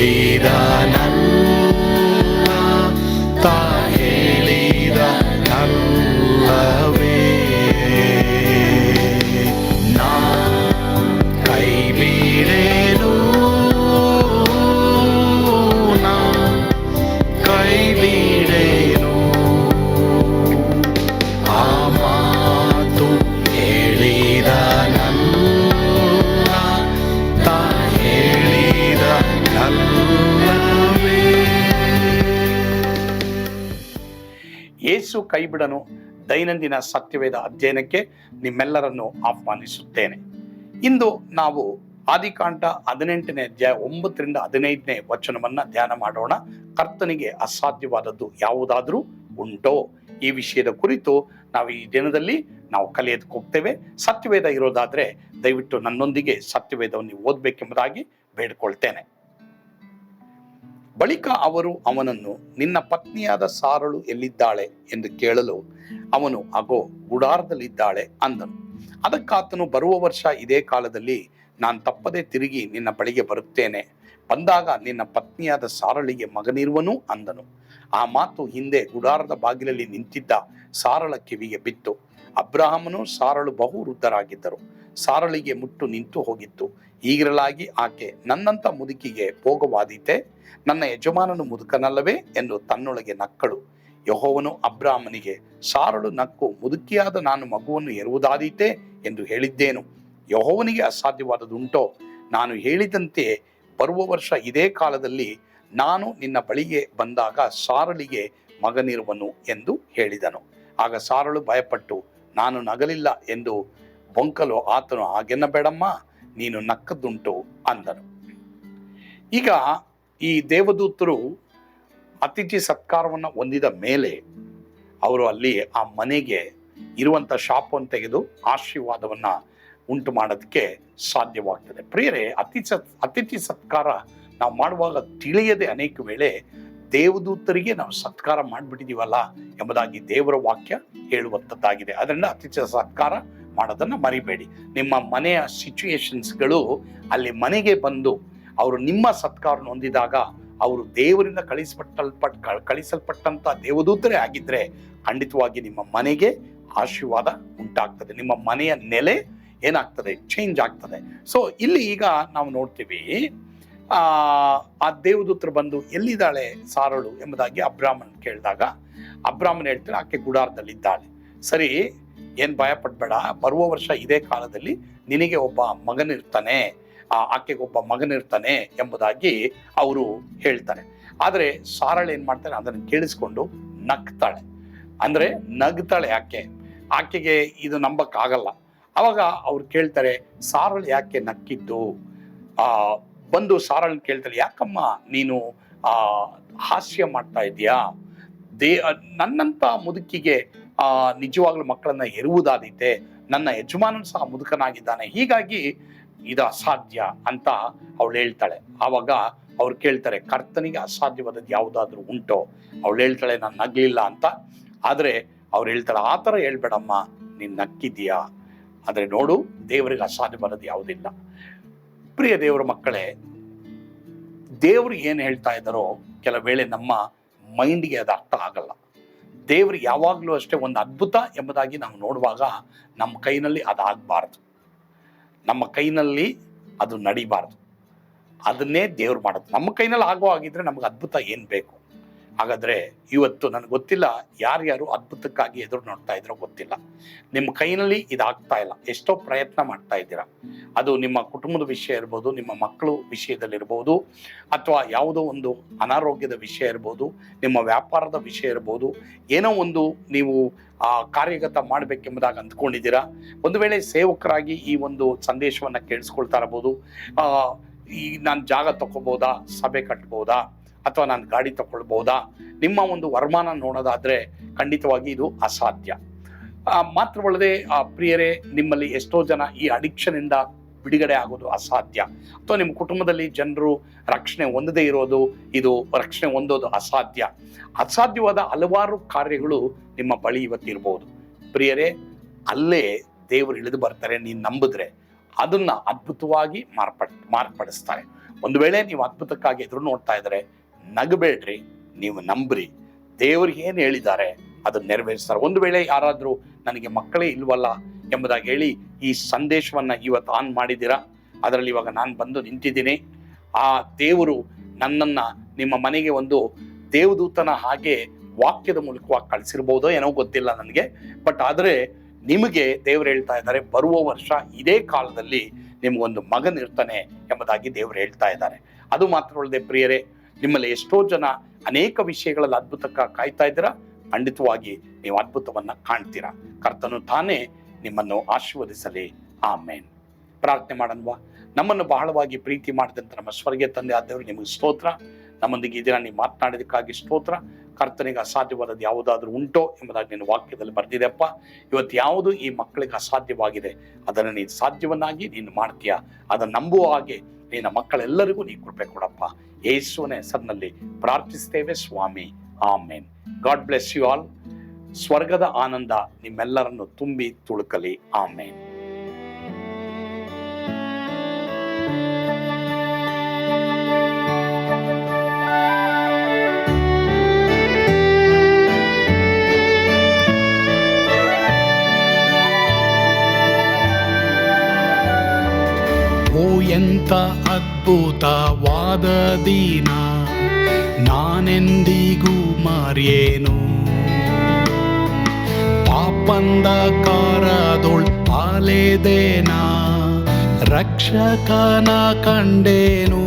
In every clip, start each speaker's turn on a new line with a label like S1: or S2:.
S1: ಹೇಳಿದನಲ್ಲ, ತಾ ಹೇಳಿದನಲ್ಲವೇ, ನಾ ಕೈ ಬಿಡೆನು, ನಾ ಕೈ ಬಿಡೆನು. ಆ ಮಾತು ಹೇಳಿದನಲ್ಲ, ತಾ ಹೇಳಿದನಲ್ಲವೇ. ಯೇಸು ಕೈಬಿಡನು ದೈನಂದಿನ ಸತ್ಯವೇದ ಅಧ್ಯಯನಕ್ಕೆ ನಿಮ್ಮೆಲ್ಲರನ್ನು ಆಹ್ವಾನಿಸುತ್ತೇನೆ. ಇಂದು ನಾವು ಆದಿಕಾಂಡ 18ನೇ ಅಧ್ಯಾಯ 9ರಿಂದ 15ನೇ ವಚನವನ್ನ ಧ್ಯಾನ ಮಾಡೋಣ. ಕರ್ತನಿಗೆ ಅಸಾಧ್ಯವಾದದ್ದು ಯಾವುದಾದ್ರೂ ಉಂಟೋ? ಈ ವಿಷಯದ ಕುರಿತು ನಾವು ಈ ದಿನದಲ್ಲಿ ನಾವು ಕಲಿಯೋದಕ್ಕೆ ಹೋಗ್ತೇವೆ. ಸತ್ಯವೇದ ಇರೋದಾದ್ರೆ ದಯವಿಟ್ಟು ನನ್ನೊಂದಿಗೆ ಸತ್ಯವೇದವನ್ನು ಓದಬೇಕೆಂಬುದಾಗಿ ಬೇಡಿಕೊಳ್ತೇನೆ. ಬಳಿಕ ಅವರು ಅವನನ್ನು, ನಿನ್ನ ಪತ್ನಿಯಾದ ಸಾರಳು ಎಲ್ಲಿದ್ದಾಳೆ ಎಂದು ಕೇಳಲು ಅವನು, ಅಗೋ ಗುಡಾರದಲ್ಲಿದ್ದಾಳೆ ಅಂದನು. ಅದಕ್ಕಾತನು, ಬರುವ ವರ್ಷ ಇದೇ ಕಾಲದಲ್ಲಿ ನಾನು ತಪ್ಪದೆ ತಿರುಗಿ ನಿನ್ನ ಬಳಿಗೆ ಬರುತ್ತೇನೆ. ಬಂದಾಗ ನಿನ್ನ ಪತ್ನಿಯಾದ ಸಾರಳಿಗೆ ಮಗನಿರುವನು ಅಂದನು. ಆ ಮಾತು ಹಿಂದೆ ಗುಡಾರದ ಬಾಗಿಲಲ್ಲಿ ನಿಂತಿದ್ದ ಸಾರಳ ಕಿವಿಗೆ ಬಿತ್ತು. ಅಬ್ರಹಾಮನು ಸಾರಳು ಬಹು ವೃದ್ಧರಾಗಿದ್ದರು. ಸಾರಳಿಗೆ ಮುಟ್ಟು ನಿಂತು ಹೋಗಿತ್ತು. ಹೀಗಿರಲಾಗಿ ಆಕೆ, ನನ್ನಂತ ಮುದುಕಿಗೆ ಭೋಗವಾದೀತೆ, ನನ್ನ ಯಜಮಾನನು ಮುದುಕನಲ್ಲವೇ ಎಂದು ತನ್ನೊಳಗೆ ನಕ್ಕಳು. ಯೆಹೋವನು ಅಬ್ರಹಾಮನಿಗೆ, ಸಾರಳು ನಕ್ಕು, ಮುದುಕಿಯಾದ ನಾನು ಮಗುವನ್ನು ಹೆರುವುದಾದೀತೆ ಎಂದು ಹೇಳಿದ್ದೇನು? ಯೆಹೋವನಿಗೆ ಅಸಾಧ್ಯವಾದದುಂಟೋ? ನಾನು ಹೇಳಿದಂತೆ ಬರುವ ವರ್ಷ ಇದೇ ಕಾಲದಲ್ಲಿ ನಾನು ನಿನ್ನ ಬಳಿಗೆ ಬಂದಾಗ ಸಾರಳಿಗೆ ಮಗನಿರುವನು ಎಂದು ಹೇಳಿದನು. ಆಗ ಸಾರಳು ಭಯಪಟ್ಟು, ನಾನು ನಗಲಿಲ್ಲ ಎಂದು ಬೊಂಕಲು ಆತನು, ಹಾಗೆನ್ನಬೇಡಮ್ಮ, ನೀನು ನಕ್ಕದ್ದುಂಟು ಅಂದನು. ಈಗ ಈ ದೇವದೂತರು ಅತಿಥಿ ಸತ್ಕಾರವನ್ನು ಹೊಂದಿದ ಮೇಲೆ ಅವರು ಅಲ್ಲಿ ಆ ಮನೆಗೆ ಇರುವಂತ ಶಾಪವನ್ನು ತೆಗೆದು ಆಶೀರ್ವಾದವನ್ನ ಉಂಟು ಮಾಡೋದಕ್ಕೆ ಸಾಧ್ಯವಾಗ್ತದೆ. ಪ್ರಿಯರೇ, ಅತಿಥಿ ಸತ್ಕಾರ ನಾವು ಮಾಡುವಾಗ ತಿಳಿಯದೆ ಅನೇಕ ವೇಳೆ ದೇವದೂತರಿಗೆ ನಾವು ಸತ್ಕಾರ ಮಾಡಿಬಿಟ್ಟಿದೀವಲ್ಲ ಎಂಬುದಾಗಿ ದೇವರ ವಾಕ್ಯ ಹೇಳುವಂಥದ್ದಾಗಿದೆ. ಅದರಿಂದ ಅತಿಥಿ ಸತ್ಕಾರ ಮಾಡೋದನ್ನ ಮರಿಬೇಡಿ. ನಿಮ್ಮ ಮನೆಯ ಸಿಚುಯೇಷನ್ಸ್ಗಳು ಅಲ್ಲಿ ಮನೆಗೆ ಬಂದು ಅವರು ನಿಮ್ಮ ಸತ್ಕಾರವನ್ನು ಹೊಂದಿದಾಗ ಅವರು ದೇವರಿಂದ ಕಳಿಸಲ್ಪಟ್ಟಂತ ದೇವದೂತರೇ ಆಗಿದ್ರೆ ಖಂಡಿತವಾಗಿ ನಿಮ್ಮ ಮನೆಗೆ ಆಶೀರ್ವಾದ ಉಂಟಾಗ್ತದೆ. ನಿಮ್ಮ ಮನೆಯ ನೆಲೆ ಏನಾಗ್ತದೆ? ಚೇಂಜ್ ಆಗ್ತದೆ. ಸೊ ಇಲ್ಲಿ ಈಗ ನಾವು ನೋಡ್ತೀವಿ, ಆ ದೇವದೂತರು ಬಂದು ಎಲ್ಲಿದ್ದಾಳೆ ಸಾರಳು ಎಂಬುದಾಗಿ ಅಬ್ರಾಹ್ಮನ್ ಕೇಳಿದಾಗ ಅಬ್ರಾಹ್ಮನ್ ಹೇಳ್ತಾರೆ, ಆಕೆ ಗುಡಾರದಲ್ಲಿದ್ದಾಳೆ. ಸರಿ, ಏನ್ ಭಯ ಪಡ್ಬೇಡ, ಬರುವ ವರ್ಷ ಇದೇ ಕಾಲದಲ್ಲಿ ನಿನಗೆ ಒಬ್ಬ ಮಗನಿರ್ತಾನೆ, ಆಕೆಗೆ ಒಬ್ಬ ಮಗನಿರ್ತಾನೆ ಎಂಬುದಾಗಿ ಅವರು ಹೇಳ್ತಾರೆ. ಆದ್ರೆ ಸಾರಳು ಏನ್ ಮಾಡ್ತಾಳೆ, ಅದನ್ನು ಕೇಳಿಸ್ಕೊಂಡು ನಗ್ತಾಳೆ. ಅಂದ್ರೆ ನಗ್ತಾಳೆ. ಆಕೆಗೆ ಇದು ನಂಬಕ್ಕಾಗಲ್ಲ. ಅವಾಗ ಅವ್ರು ಕೇಳ್ತಾರೆ, ಸಾರಳು ಯಾಕೆ ನಕ್ಕಿದ್ದು? ಬಂದು ಸಾರಳನ್ನ ಕೇಳ್ತಾಳೆ, ಯಾಕಮ್ಮ ನೀನು ಹಾಸ್ಯ ಮಾಡ್ತಾ ಇದೀಯಾ? ನನ್ನಂತ ಮುದುಕಿಗೆ ನಿಜವಾಗ್ಲೂ ಮಕ್ಕಳನ್ನ ಹೆರುವುದಾದೀತೆ, ನನ್ನ ಯಜಮಾನನು ಸಹ ಮುದುಕನಾಗಿದ್ದಾನೆ, ಹೀಗಾಗಿ ಇದು ಅಸಾಧ್ಯ ಅಂತ ಅವಳು ಹೇಳ್ತಾಳೆ. ಆವಾಗ ಅವ್ರು ಕೇಳ್ತಾರೆ, ಕರ್ತನಿಗೆ ಅಸಾಧ್ಯವಾದದ್ದು ಯಾವುದಾದ್ರೂ ಉಂಟೋ? ಅವಳು ಹೇಳ್ತಾಳೆ, ನಾನು ನಗ್ಲಿಲ್ಲ ಅಂತ. ಆದ್ರೆ ಅವ್ರು ಹೇಳ್ತಾಳೆ, ಆ ಥರ ಹೇಳ್ಬೇಡಮ್ಮ, ನೀನ್ ನಕ್ಕಿದೀಯಾ? ಆದ್ರೆ ನೋಡು, ದೇವರಿಗೆ ಅಸಾಧ್ಯವಾದದ್ದು ಯಾವುದಿಲ್ಲ. ಪ್ರಿಯ ದೇವರ ಮಕ್ಕಳೇ, ದೇವರು ಏನು ಹೇಳ್ತಾ ಇದ್ದಾರೋ ಕೆಲವು ವೇಳೆ ನಮ್ಮ ಮೈಂಡ್ಗೆ ಅದು ಅರ್ಥ ಆಗಲ್ಲ. ದೇವರು ಯಾವಾಗಲೂ ಅಷ್ಟೇ ಒಂದು ಅದ್ಭುತ ಎಂಬುದಾಗಿ ನಾವು ನೋಡುವಾಗ ನಮ್ಮ ಕೈನಲ್ಲಿ ಅದಾಗಬಾರ್ದು, ನಮ್ಮ ಕೈನಲ್ಲಿ ಅದು ನಡಿಬಾರ್ದು. ಅದನ್ನೇ ದೇವ್ರು ಮಾಡೋದು. ನಮ್ಮ ಕೈನಲ್ಲಿ ಆಗೋ ಆಗಿದ್ರೆ ನಮ್ಗೆ ಅದ್ಭುತ ಏನು ಬೇಕು? ಹಾಗಾದ್ರೆ ಇವತ್ತು ನನಗೆ ಗೊತ್ತಿಲ್ಲ ಯಾರ್ಯಾರು ಅದ್ಭುತಕ್ಕಾಗಿ ಎದುರು ನೋಡ್ತಾ ಇದ್ರೋ ಗೊತ್ತಿಲ್ಲ. ನಿಮ್ಮ ಕೈನಲ್ಲಿ ಇದಾಗ್ತಾ ಇಲ್ಲ, ಎಷ್ಟೋ ಪ್ರಯತ್ನ ಮಾಡ್ತಾ ಇದ್ದೀರಾ. ಅದು ನಿಮ್ಮ ಕುಟುಂಬದ ವಿಷಯ ಇರ್ಬೋದು, ನಿಮ್ಮ ಮಕ್ಕಳು ವಿಷಯದಲ್ಲಿರ್ಬೋದು, ಅಥವಾ ಯಾವುದೋ ಒಂದು ಅನಾರೋಗ್ಯದ ವಿಷಯ ಇರ್ಬೋದು, ನಿಮ್ಮ ವ್ಯಾಪಾರದ ವಿಷಯ ಇರ್ಬೋದು, ಏನೋ ಒಂದು ನೀವು ಕಾರ್ಯಗತ ಮಾಡ್ಬೇಕೆಂಬುದಾಗಿ ಅಂದ್ಕೊಂಡಿದ್ದೀರಾ. ಒಂದು ವೇಳೆ ಸೇವಕರಾಗಿ ಈ ಒಂದು ಸಂದೇಶವನ್ನ ಕೇಳಿಸ್ಕೊಳ್ತಾ ಇರಬಹುದು. ಈ ನಾನು ಜಾಗ ತಗೋಬಹುದಾ, ಸಭೆ ಕಟ್ಬೋದಾ, ಅಥವಾ ನಾನು ಗಾಡಿ ತಗೊಳ್ಬಹುದಾ? ನಿಮ್ಮ ಒಂದು ವರಮಾನ ನೋಡೋದಾದ್ರೆ ಖಂಡಿತವಾಗಿ ಇದು ಅಸಾಧ್ಯ. ಮಾತ್ರವಲ್ಲದೆ ಪ್ರಿಯರೇ, ನಿಮ್ಮಲ್ಲಿ ಎಷ್ಟೋ ಜನ ಈ ಅಡಿಕ್ಷನ್ ಇಂದ ಬಿಡುಗಡೆ ಆಗೋದು ಅಸಾಧ್ಯ. ಅಥವಾ ನಿಮ್ಮ ಕುಟುಂಬದಲ್ಲಿ ಜನರು ರಕ್ಷಣೆ ಹೊಂದದೇ ಇರೋದು, ಇದು ರಕ್ಷಣೆ ಹೊಂದೋದು ಅಸಾಧ್ಯ. ಅಸಾಧ್ಯವಾದ ಹಲವಾರು ಕಾರ್ಯಗಳು ನಿಮ್ಮ ಬಳಿ ಇವತ್ತಿರ್ಬೋದು. ಪ್ರಿಯರೇ, ಅಲ್ಲೇ ದೇವರು ಇಳಿದು ಬರ್ತಾರೆ. ನೀನು ನಂಬಿದ್ರೆ ಅದನ್ನ ಅದ್ಭುತವಾಗಿ ಮಾರ್ಪಡಿಸ್ತಾರೆ. ಒಂದು ವೇಳೆ ನೀವು ಅದ್ಭುತಕ್ಕಾಗಿ ಎದುರು ನೋಡ್ತಾ ಇದ್ದಾರೆ, ನಗಬೇಡ್ರಿ, ನೀವು ನಂಬ್ರಿ. ದೇವ್ರಿಗೆ ಏನು ಹೇಳಿದ್ದಾರೆ ಅದನ್ನ ನೆರವೇರಿಸ್ತಾರೆ. ಒಂದು ವೇಳೆ ಯಾರಾದ್ರೂ ನನಗೆ ಮಕ್ಕಳೇ ಇಲ್ವಲ್ಲ ಎಂಬುದಾಗಿ ಹೇಳಿ ಈ ಸಂದೇಶವನ್ನ ಇವತ್ತು ಆನ್ ಮಾಡಿದ್ದೀರಾ, ಅದರಲ್ಲಿ ಇವಾಗ ನಾನು ಬಂದು ನಿಂತಿದ್ದೀನಿ. ಆ ದೇವರು ನನ್ನನ್ನ ನಿಮ್ಮ ಮನೆಗೆ ಒಂದು ದೇವದೂತನ ಹಾಗೆ ವಾಕ್ಯದ ಮೂಲಕವಾಗಿ ಕಳಿಸಿರ್ಬೋದೋ ಏನೋ ಗೊತ್ತಿಲ್ಲ ನನಗೆ. ಬಟ್ ಆದರೆ ನಿಮಗೆ ದೇವರು ಹೇಳ್ತಾ ಇದ್ದಾರೆ, ಬರುವ ವರ್ಷ ಇದೇ ಕಾಲದಲ್ಲಿ ನಿಮ್ಗೊಂದು ಮಗನಿರ್ತಾನೆ ಎಂಬುದಾಗಿ ದೇವರು ಹೇಳ್ತಾ ಇದ್ದಾರೆ. ಅದು ಮಾತ್ರವಲ್ಲದೆ ಪ್ರಿಯರೇ, ನಿಮ್ಮಲ್ಲಿ ಎಷ್ಟೋ ಜನ ಅನೇಕ ವಿಷಯಗಳಲ್ಲಿ ಅದ್ಭುತಕ್ಕೆ ಕಾಯ್ತಾ ಇದ್ದೀರಾ. ಖಂಡಿತವಾಗಿ ನೀವು ಅದ್ಭುತವನ್ನ ಕಾಣ್ತೀರಾ. ಕರ್ತನು ತಾನೇ ನಿಮ್ಮನ್ನು ಆಶೀರ್ವದಿಸಲಿ. ಆಮೇನ್. ಪ್ರಾರ್ಥನೆ ಮಾಡೋಣವಾ? ನಮ್ಮನ್ನು ಬಹಳವಾಗಿ ಪ್ರೀತಿ ಮಾಡಿದಂತ ನಮ್ಮ ಸ್ವರ್ಗೀಯ ತಂದೆ ಆದವರು ನಿಮಗೆ ಸ್ತೋತ್ರ. ನಮ್ಮೊಂದಿಗೆ ಈ ದಿನ ನೀವು ಮಾತನಾಡಿದಕ್ಕಾಗಿ ಸ್ತೋತ್ರ. ಕರ್ತನಿಗೆ ಅಸಾಧ್ಯವಾದದ್ದು ಯಾವುದಾದ್ರೂ ಉಂಟೋ ಎಂಬುದಾಗಿ ನಿನ್ನ ವಾಕ್ಯದಲ್ಲಿ ಬರೆದಿದೆಪ್ಪ. ಇವತ್ತು ಯಾವುದು ಈ ಮಕ್ಕಳಿಗೆ ಅಸಾಧ್ಯವಾಗಿದೆ ಅದನ್ನು ನೀನು ಸಾಧ್ಯವನ್ನಾಗಿ ನೀನು ಮಾಡ್ತೀಯ. ಅದನ್ನು ನಂಬುವ ಹಾಗೆ ನಿನ್ನ ಮಕ್ಕಳೆಲ್ಲರಿಗೂ ನೀ ಕೃಪೆ ಕೊಡಪ್ಪ. ಯೇಸುವಿನ ಹೆಸರಿನಲ್ಲಿ ಪ್ರಾರ್ಥಿಸ್ತೇವೆ ಸ್ವಾಮಿ. Amen. God bless you all. ಸ್ವರ್ಗದ ಆನಂದ ನಿಮ್ಮೆಲ್ಲರನ್ನು ತುಂಬಿ ತುಳುಕಲಿ. ಆಮೇನ್.
S2: ಎಂಥ ಅದ್ಭುತವಾದ ದಿನ, ನಾನೆಂದಿಗೂ ಮರೆಯೇನು. ಪಾಪಂಧಕಾರದೊಳ್ ಅಲೆದೇನ, ರಕ್ಷಕನ ಕಂಡೇನು.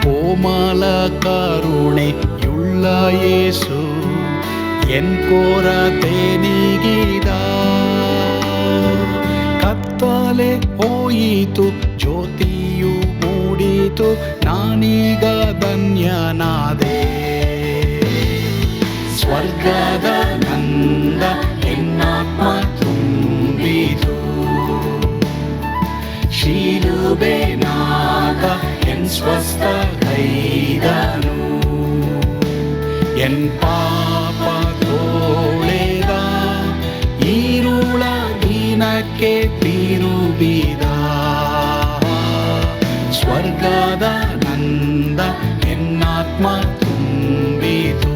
S2: ಕೋಮಲ ಕರುಣೆಯುಳ್ಳ ಯೇಸು ಎನ್ ಕೊರತೆ ನೀಗಿದ. ಕತ್ತಲೆ ಹೋಯಿತು, ಜ್ಯೋತಿಯು ಮೂಡಿತು, ನಾನೀಗ ಧನ್ಯನಾದೆ. ಸ್ವರ್ಗದ ನಂದ ಎನ್ನಾತ್ಮ ತುಂಬಿತು, ಶಿಲುಬೆನಾದ ಎನ್ ಸ್ವಸ್ಥ ಕೈದನು. ಎನ್ ಪಾಪ ತೋಳೆದ ಈರುಳ ದಿನಕ್ಕೆ ತಿರುಗಿದ. ಸ್ವರ್ಗದ ನಂದ ಎನ್ನಾತ್ಮ ತುಂಬಿತು.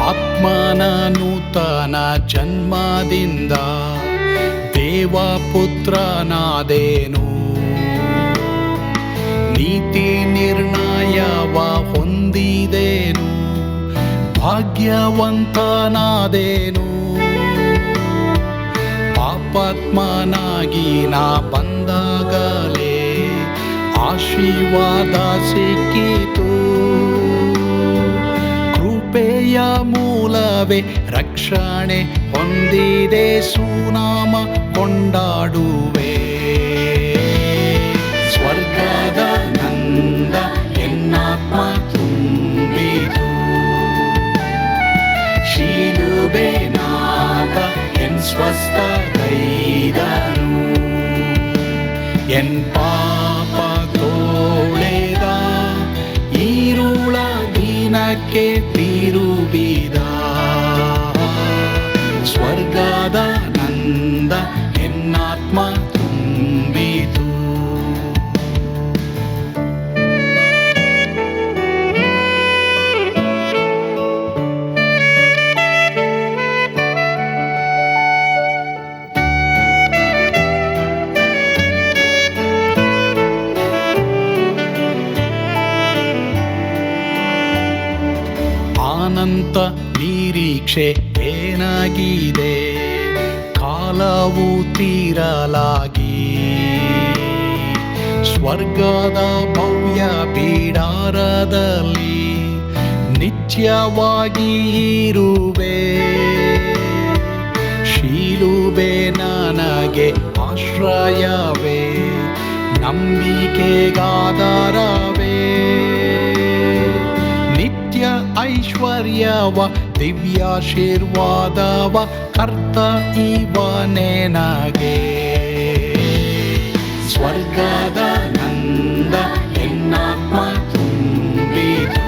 S2: ಆತ್ಮನ ನೂತನ ಜನ್ಮದಿಂದ ದೇವಪುತ್ರನಾದೇನು. ನೀತಿ ನಿರ್ಣಯವ ಹೊಂದಿದೇನು, ಭಾಗ್ಯವಂತನಾದೇನು. ಪಾಪಾತ್ಮನಾಗಿ ನಾ ಬಂದಾಗಲೇ ಆಶೀರ್ವಾದ ಸಿಕ್ಕಿತು. ಕೃಪೆಯ ಮೂಲವೇ ರಕ್ಷಣೆ ಹೊಂದಿದೆ, ಸುನಾಮ ಕೊಂಡಾಡುವೆ. ಸ್ವರ್ಗದ ನಂದ ಎನ್ನಾತ್ಮ ತುಂಬಿತು, ಶಿಲುಬೆನಾದ ಎನ್ ಸ್ವಸ್ಥ ಕೈದನು. ಎನ್ ಪಾಪ ತೋಳೆದ ಈರುಳ ದಿನಕ್ಕೆ ತಿರುಗಿದ. ಸ್ವರ್ಗದ ನಂದ ಎನ್ನಾತ್ಮ ತುಂಬಿತು. ಅನಂತ ನಿರೀಕ್ಷೆ ಏನಾಗಿದೆ, ಕಾಲವು ತೀರಲಾಗಿ. ಸ್ವರ್ಗದ ಭವ್ಯ ಬಿಡಾರದಲ್ಲಿ ನಿತ್ಯವಾಗಿ ಇರುವೆ. ಶಿಲುಬೆ ನನಗೆ ಆಶ್ರಯವೇ, ನಂಬಿಕೆಗಾಧಾರವೇ. ನಿತ್ಯ ಐಶ್ವರ್ಯವ ದಿವ್ಯಾಶೀರ್ವಾದವ ಕರ್ತ ಇವನೇ ನಗೆ. ಸ್ವರ್ಗದ ನಂದ ಎನ್ನಾತ್ಮ ತುಂಬಿತು,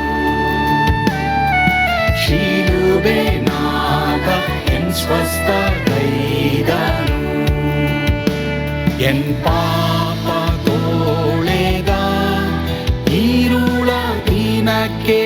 S2: ಶಿಲುಬೆನಾಗ ಎನ್ ಸ್ವಸ್ಥಗೈದನು. ಎನ್ ಪಾಪ ತೋಳೆದ ಈರುಳ ದಿನಕ್ಕೆ